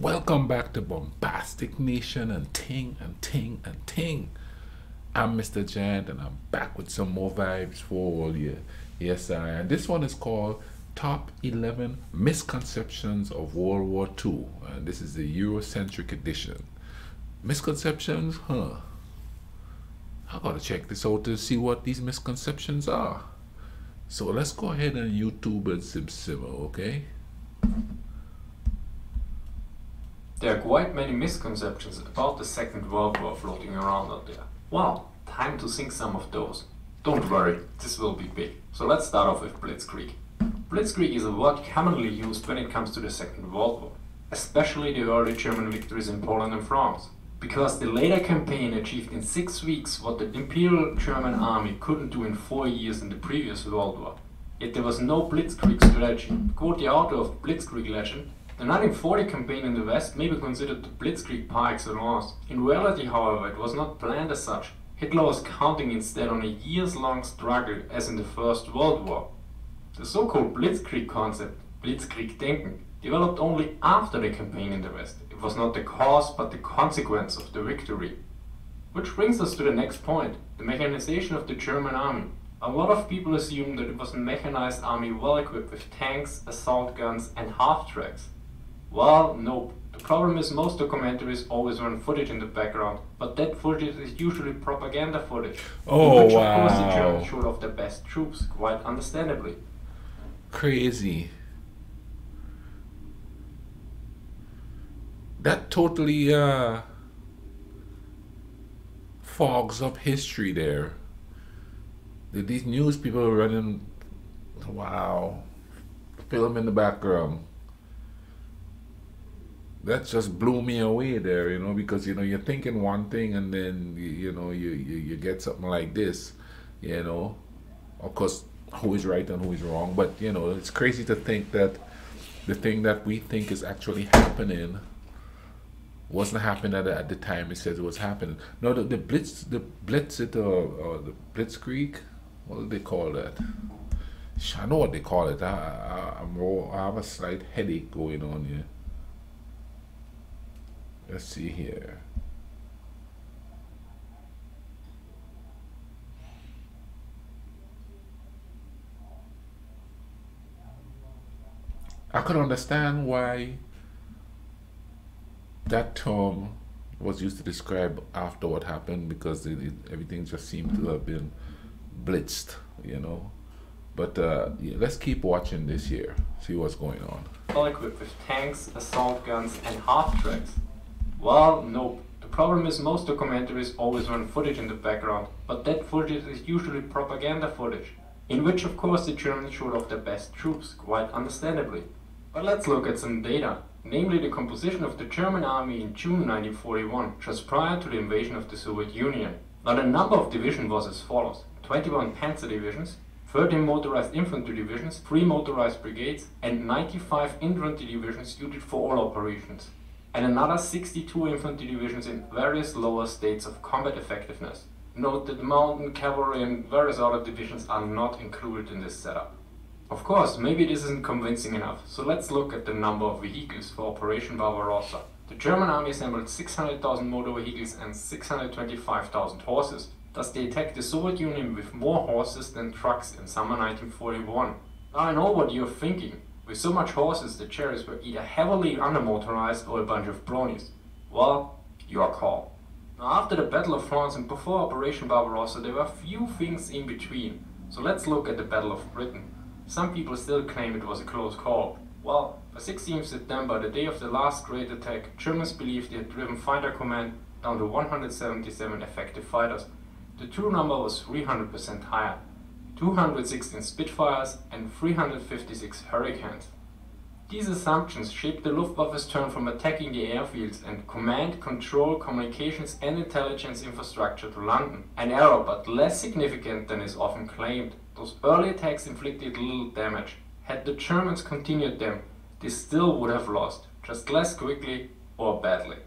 Welcome back to Bombastic Nation and Ting and Ting and Ting. I'm Mr. Giant and I'm back with some more vibes for all you. Yes, and this one is called Top 11 Misconceptions of World War II. And this is the Eurocentric edition. Misconceptions? Huh. I gotta check this out to see what these misconceptions are. So let's go ahead and YouTube and simmer, okay? There are quite many misconceptions about the Second World War floating around out there. Well, time to sink some of those. Don't worry, this will be big. So let's start off with Blitzkrieg. Blitzkrieg is a word commonly used when it comes to the Second World War, especially the early German victories in Poland and France, because the later campaign achieved in 6 weeks what the Imperial German army couldn't do in 4 years in the previous World War. Yet there was no Blitzkrieg strategy. Quote the author of Blitzkrieg legend, the 1940 campaign in the West may be considered the Blitzkrieg par excellence. In reality, however, it was not planned as such. Hitler was counting instead on a years-long struggle as in the First World War. The so-called Blitzkrieg concept, Blitzkrieg-Denken, developed only after the campaign in the West. It was not the cause but the consequence of the victory. Which brings us to the next point, the mechanization of the German army. A lot of people assume that it was a mechanized army well equipped with tanks, assault guns and half-tracks. Well, nope. The problem is most documentaries always run footage in the background, but that footage is usually propaganda footage. Oh, which wow. of course the Germans showed off their best troops, quite understandably. Crazy. That totally fogs up history there. These news people are running, wow, film in the background. That just blew me away there, because you're thinking one thing and then you get something like this, Of course, who is right and who is wrong, but it's crazy to think that the thing that we think is actually happening wasn't happening at the time it says it was happening. No, the Blitzkrieg, what do they call that? I know what they call it. I have a slight headache going on here. Let's see here. I could understand why that term was used to describe after what happened, because everything just seemed to have been blitzed, But yeah, let's keep watching this here, see what's going on. Well equipped with tanks, assault guns and half-tracks. Well, nope. The problem is most documentaries always run footage in the background, but that footage is usually propaganda footage, in which of course the Germans showed off their best troops, quite understandably. But let's look at some data, namely the composition of the German army in June 1941, just prior to the invasion of the Soviet Union. Now the number of divisions was as follows: 21 panzer divisions, 13 motorized infantry divisions, 3 motorized brigades and 95 infantry divisions suited for all operations, and another 62 infantry divisions in various lower states of combat effectiveness. Note that mountain cavalry and various other divisions are not included in this setup. Of course, maybe this isn't convincing enough, so let's look at the number of vehicles for Operation Barbarossa. The German army assembled 600,000 motor vehicles and 625,000 horses. Thus they attacked the Soviet Union with more horses than trucks in summer 1941. Now I know what you're thinking. With so much horses, the chariots were either heavily undermotorized or a bunch of bronies. Well, your call. Now after the Battle of France and before Operation Barbarossa, there were few things in between. So let's look at the Battle of Britain. Some people still claim it was a close call. Well, by 16th September, the day of the last great attack, Germans believed they had driven fighter command down to 177 effective fighters. The true number was 300% higher. 216 Spitfires and 356 Hurricanes. These assumptions shaped the Luftwaffe's turn from attacking the airfields and command, control, communications and intelligence infrastructure to London. An error, but less significant than is often claimed. Those early attacks inflicted little damage. Had the Germans continued them, they still would have lost, just less quickly or badly.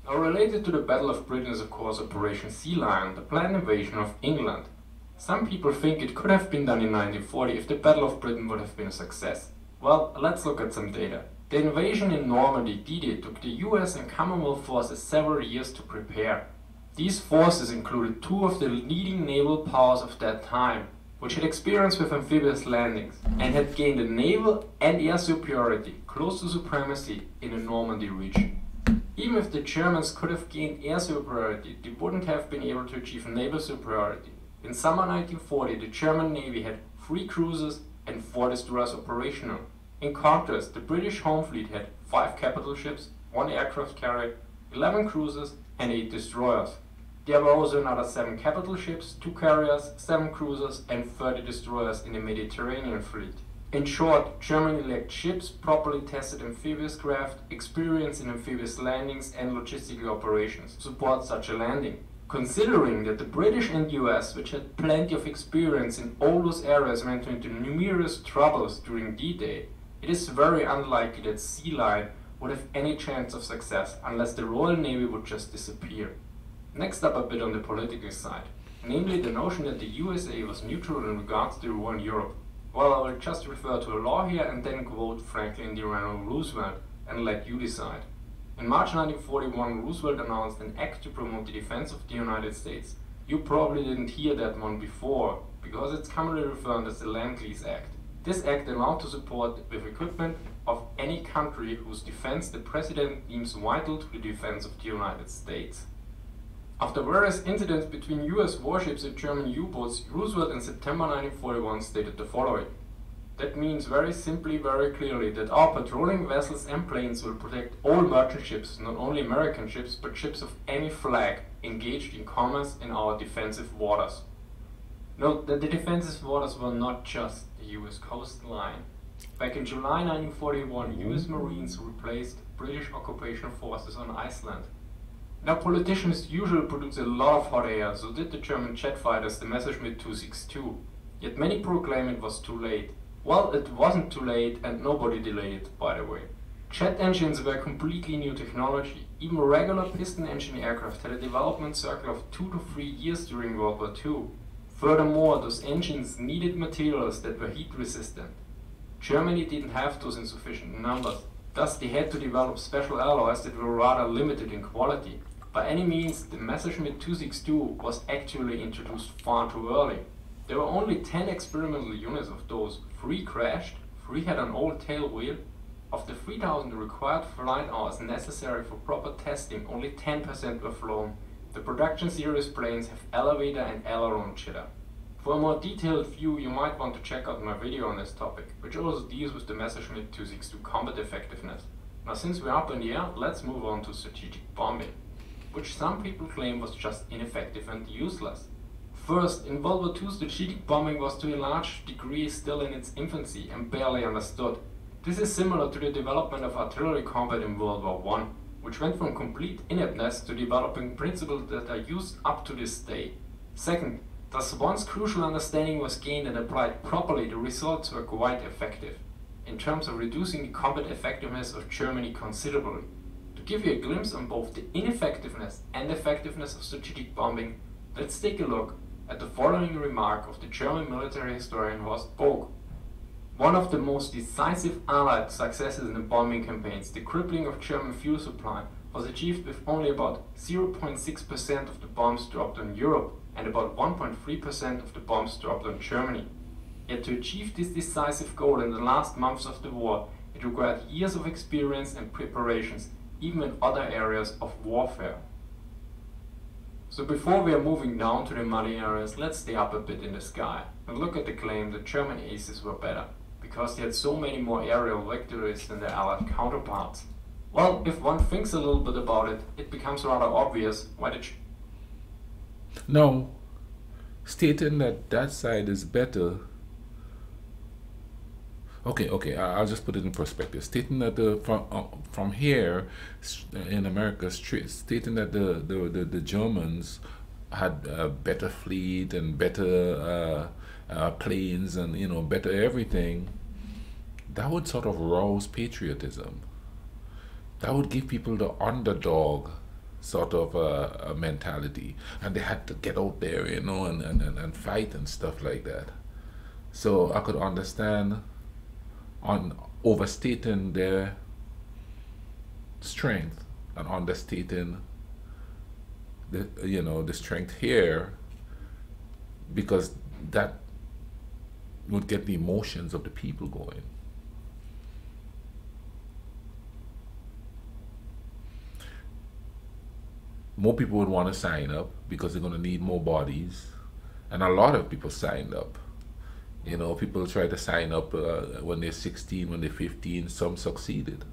Now related to the Battle of Britain is of course Operation Sea Lion, the planned invasion of England. Some people think it could have been done in 1940 if the Battle of Britain would have been a success. Well, let's look at some data. The invasion in Normandy, D-Day, took the US and Commonwealth forces several years to prepare. These forces included two of the leading naval powers of that time, which had experience with amphibious landings, and had gained a naval and air superiority close to supremacy in the Normandy region. Even if the Germans could have gained air superiority, they wouldn't have been able to achieve naval superiority. In summer 1940, the German Navy had 3 cruisers and 4 destroyers operational. In contrast, the British home fleet had 5 capital ships, 1 aircraft carrier, 11 cruisers and 8 destroyers. There were also another 7 capital ships, 2 carriers, 7 cruisers and 30 destroyers in the Mediterranean fleet. In short, Germany lacked ships, properly tested amphibious craft, experience in amphibious landings and logistical operations to support such a landing. Considering that the British and US, which had plenty of experience in all those areas, went into numerous troubles during D-Day, it is very unlikely that Sea Lion would have any chance of success unless the Royal Navy would just disappear. Next up a bit on the political side, namely the notion that the USA was neutral in regards to the war in Europe. Well, I will just refer to a law here and then quote Franklin Delano Roosevelt and let you decide. In March 1941, Roosevelt announced an act to promote the defense of the United States. You probably didn't hear that one before, because it's commonly referred as the Land-Lease Act. This act allowed to support with equipment of any country whose defense the President deems vital to the defense of the United States. After various incidents between US warships and German U-boats, Roosevelt in September 1941 stated the following. That means very simply, very clearly, that our patrolling vessels and planes will protect all merchant ships, not only American ships, but ships of any flag engaged in commerce in our defensive waters. Note that the defensive waters were not just the US coastline. Back in July 1941, US Marines replaced British occupation forces on Iceland. Now politicians usually produce a lot of hot air, so did the German jet fighters, the Messerschmitt 262. Yet many proclaim it was too late. Well, it wasn't too late and nobody delayed it, by the way. Jet engines were completely new technology. Even regular piston engine aircraft had a development cycle of 2 to 3 years during World War II. Furthermore, those engines needed materials that were heat resistant. Germany didn't have those in sufficient numbers, thus they had to develop special alloys that were rather limited in quality. By any means, the Messerschmitt 262 was actually introduced far too early. There were only 10 experimental units of those, 3 crashed, 3 had an old tail wheel. Of the 3,000 required flight hours necessary for proper testing, only 10% were flown. The production series planes have elevator and aileron jitter. For a more detailed view, you might want to check out my video on this topic, which also deals with the Messerschmitt 262 combat effectiveness. Now since we're up in the air, let's move on to strategic bombing, which some people claim was just ineffective and useless. First, in World War II, strategic bombing was to a large degree still in its infancy and barely understood. This is similar to the development of artillery combat in World War I, which went from complete ineptness to developing principles that are used up to this day. Second, thus once crucial understanding was gained and applied properly, the results were quite effective, in terms of reducing the combat effectiveness of Germany considerably. To give you a glimpse on both the ineffectiveness and effectiveness of strategic bombing, let's take a look at the following remark of the German military historian Horst Bock. One of the most decisive Allied successes in the bombing campaigns, the crippling of German fuel supply, was achieved with only about 0.6% of the bombs dropped on Europe and about 1.3% of the bombs dropped on Germany. Yet to achieve this decisive goal in the last months of the war, it required years of experience and preparations, even in other areas of warfare. So before we are moving down to the muddy areas, let's stay up a bit in the sky and look at the claim that German aces were better, because they had so many more aerial victories than their Allied counterparts. Well, if one thinks a little bit about it, it becomes rather obvious why the No, stating that that side is better. Okay, I'll just put it in perspective. Stating that from here in America, stating that the Germans had a better fleet and better planes and better everything, that would sort of rouse patriotism. That would give people the underdog sort of a mentality, and they had to get out there, and fight and stuff like that. So I could understand on overstating their strength and understating the strength here, because that would get the emotions of the people going. More people would want to sign up because they're going to need more bodies, and a lot of people signed up. People try to sign up when they're 16, when they're 15. Some succeeded.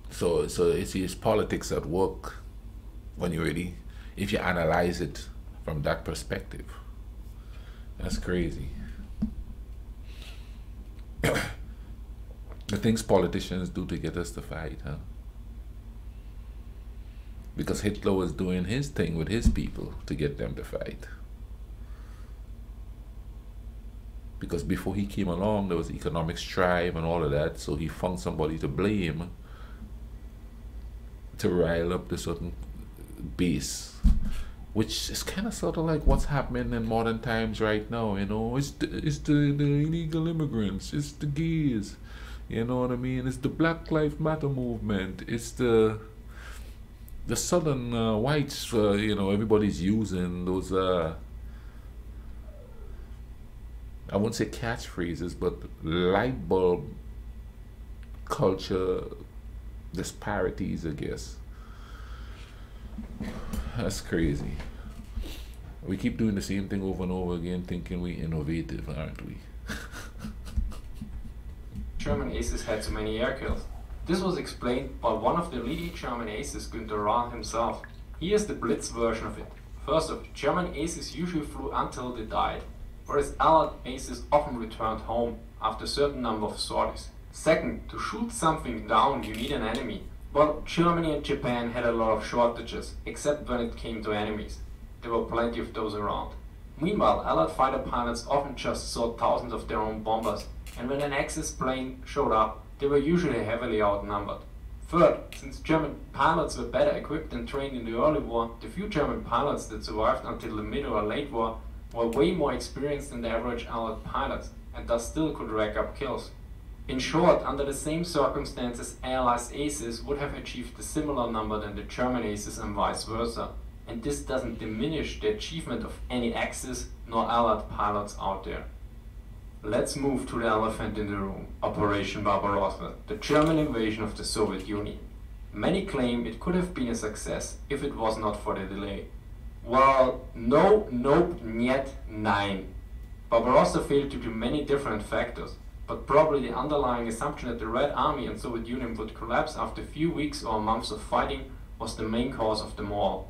So it's politics at work when if you analyze it from that perspective. That's crazy. The things politicians do to get us to fight, huh? Because Hitler was doing his thing with his people to get them to fight. Because before he came along, there was economic strife and all of that, so he found somebody to blame to rile up the certain base, which is kind of sort of like what's happening in modern times right now. It's the illegal immigrants, it's the gays, you know what I mean? It's the Black Lives Matter movement, it's the southern whites. Everybody's using those I wouldn't say catchphrases, but light bulb culture disparities, I guess. That's crazy. We keep doing the same thing over and over again, thinking we're innovative, aren't we? German aces had so many air kills. This was explained by one of the leading German aces, Günter Rahn himself. Here's the Blitz version of it. First off, German aces usually flew until they died, whereas Allied aces often returned home after a certain number of sorties. Second, to shoot something down you need an enemy. Well, Germany and Japan had a lot of shortages, except when it came to enemies. There were plenty of those around. Meanwhile, Allied fighter pilots often just saw thousands of their own bombers, and when an Axis plane showed up, they were usually heavily outnumbered. Third, since German pilots were better equipped and trained in the early war, the few German pilots that survived until the mid or late war were way more experienced than the average Allied pilots, and thus still could rack up kills. In short, under the same circumstances, Allied aces would have achieved a similar number than the German aces and vice versa, and this doesn't diminish the achievement of any Axis nor Allied pilots out there. Let's move to the elephant in the room, Operation Barbarossa, the German invasion of the Soviet Union. Many claim it could have been a success if it was not for the delay. Well, no, nope, niet, nein. Barbarossa failed due to many different factors, but probably the underlying assumption that the Red Army and Soviet Union would collapse after a few weeks or months of fighting was the main cause of them all.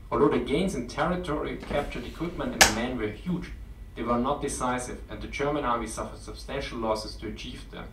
Although the gains in territory, captured equipment and men were huge, they were not decisive, and the German army suffered substantial losses to achieve them.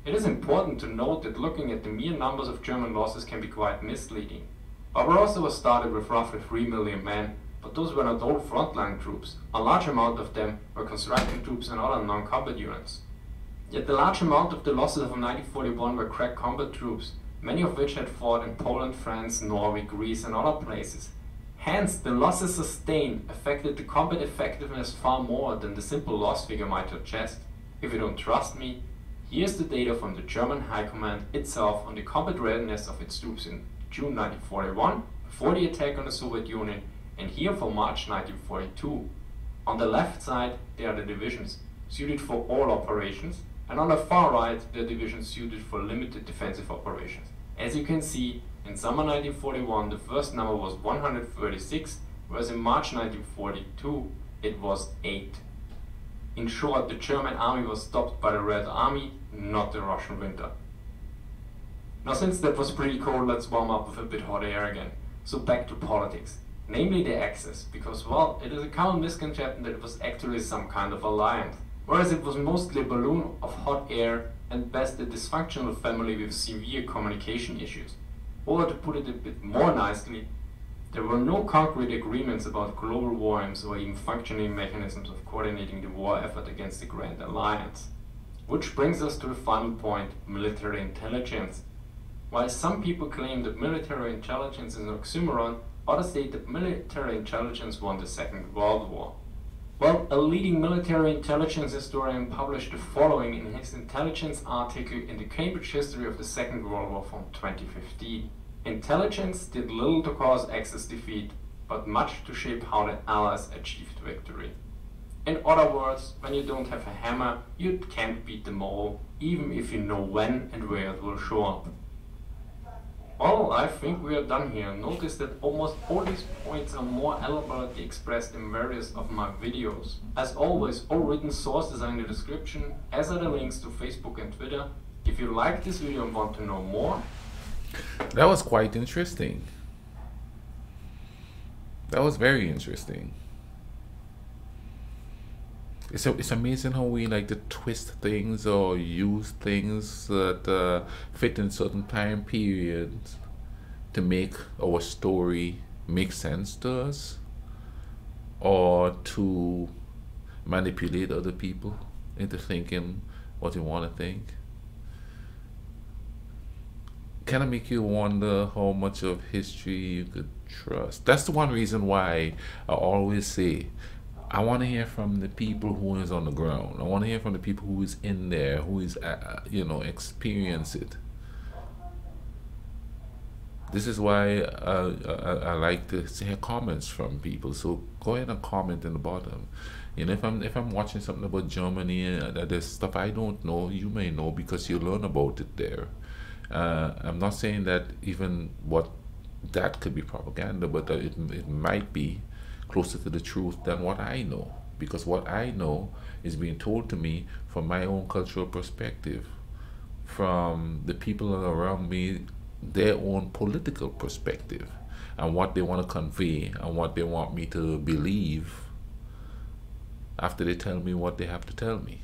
It is important to note that looking at the mere numbers of German losses can be quite misleading. Barbarossa was started with roughly 3 million men, but those were not all frontline troops. A large amount of them were construction troops and other non-combat units. Yet the large amount of the losses of 1941 were crack combat troops, many of which had fought in Poland, France, Norway, Greece and other places. Hence, the losses sustained affected the combat effectiveness far more than the simple loss figure might suggest. If you don't trust me, here's the data from the German High Command itself on the combat readiness of its troops in June 1941, before the attack on the Soviet Union, and here for March 1942. On the left side, there are the divisions, suited for all operations, and on the far right, the divisions suited for limited defensive operations. As you can see, in summer 1941 the first number was 136, whereas in March 1942 it was 8. In short, the German army was stopped by the Red Army, not the Russian winter. Now since that was pretty cold, let's warm up with a bit hot air again. So back to politics, namely the Axis, because well, it is a common misconception that it was actually some kind of alliance, whereas it was mostly a balloon of hot air and best a dysfunctional family with severe communication issues. Or to put it a bit more nicely, there were no concrete agreements about global war aims or even functioning mechanisms of coordinating the war effort against the Grand Alliance. Which brings us to the final point, military intelligence. While some people claim that military intelligence is an oxymoron, others state that military intelligence won the Second World War. Well, a leading military intelligence historian published the following in his intelligence article in the Cambridge History of the Second World War from 2015. Intelligence did little to cause Axis defeat, but much to shape how the Allies achieved victory. In other words, when you don't have a hammer, you can't beat them all, even if you know when and where it will show up. Well, I think we are done here. Notice that almost all these points are more elaborately expressed in various of my videos. As always, all written sources are in the description, as are the links to Facebook and Twitter. If you like this video and want to know more, That was quite interesting. That was very interesting. It's amazing how we like to twist things or use things that fit in certain time periods to make our story make sense to us, or to manipulate other people into thinking what they want to think. Kind of make you wonder how much of history you could trust. That's the one reason why I always say I want to hear from the people who is on the ground. I want to hear from the people who is in there, who is experience it. This is why I like to hear comments from people. So go ahead and comment in the bottom. And if I'm watching something about Germany and there's stuff I don't know, you may know because you learn about it there. I'm not saying that even what that could be propaganda, but it might be closer to the truth than what I know, because what I know is being told to me from my own cultural perspective, from the people around me, their own political perspective, and what they want to convey and what they want me to believe after they tell me what they have to tell me.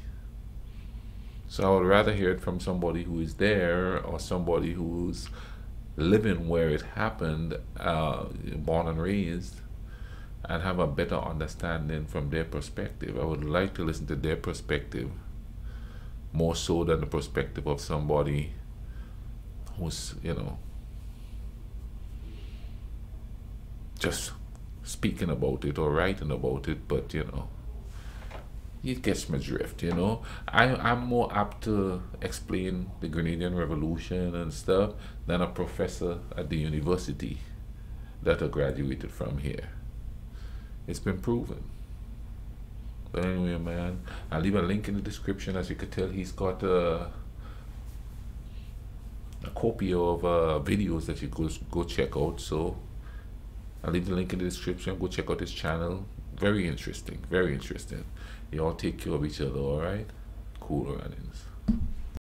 So I would rather hear it from somebody who is there, or somebody who's living where it happened, born and raised, and have a better understanding from their perspective. I would like to listen to their perspective more so than the perspective of somebody who's, just speaking about it or writing about it, but it gets my drift. I'm more apt to explain the Grenadian Revolution and stuff than a professor at the university that I graduated from here. It's been proven. But anyway, man, I'll leave a link in the description. As you can tell, he's got a copy of videos that you go check out. So I'll leave the link in the description. Go check out his channel. Very interesting, very interesting. You all take care of each other, all right? Cool runnings.